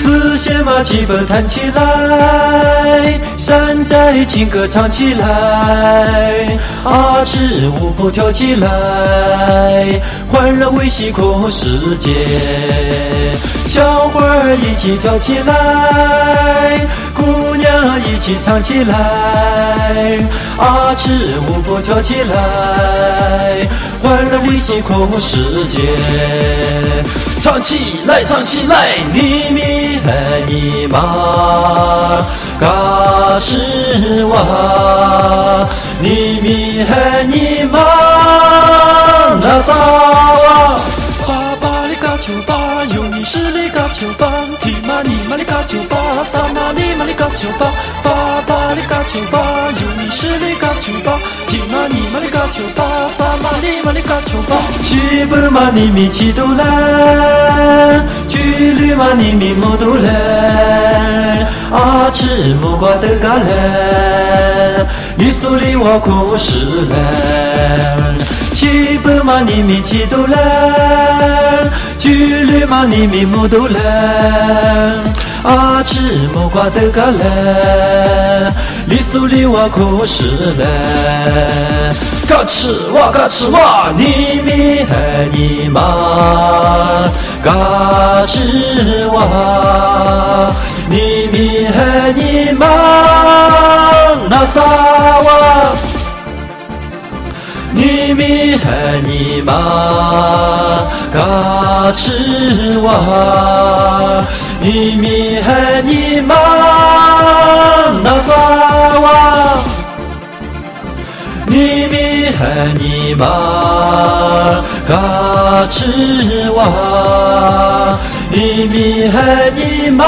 四弦马齐拨弹起来，山寨情歌唱起来，阿尺舞步跳起来，欢乐为星空世界，小伙儿一起跳起来，姑娘一起唱起来，阿尺舞步跳起来，欢乐为星空世界，唱起来，唱起来，你咪和你妈，嘎是哇，你咪和你妈，那啥哇，爸爸哩嘎球吧，有你是哩嘎球吧，提妈你妈哩嘎球吧，萨妈你妈哩嘎球吧，爸爸哩嘎球吧，有你是哩嘎球吧，提妈你妈哩嘎球吧，萨妈你妈哩嘎球吧，西北嘛你咪起都来，距离嘛你咪莫都来，阿尺木瓜的嘎来，你手里我苦是来，西北嘛你咪起都来，距离嘛你咪莫都来，阿尺木瓜的嘎来，你手里我苦是来，嘎吃哇，你咪和你妈，嘎吃哇，你咪和你妈，那啥哇，你咪和你妈，嘎吃哇，你咪和你妈，那啥哇，你咪和你妈，嘎吃哇，你咪和你妈。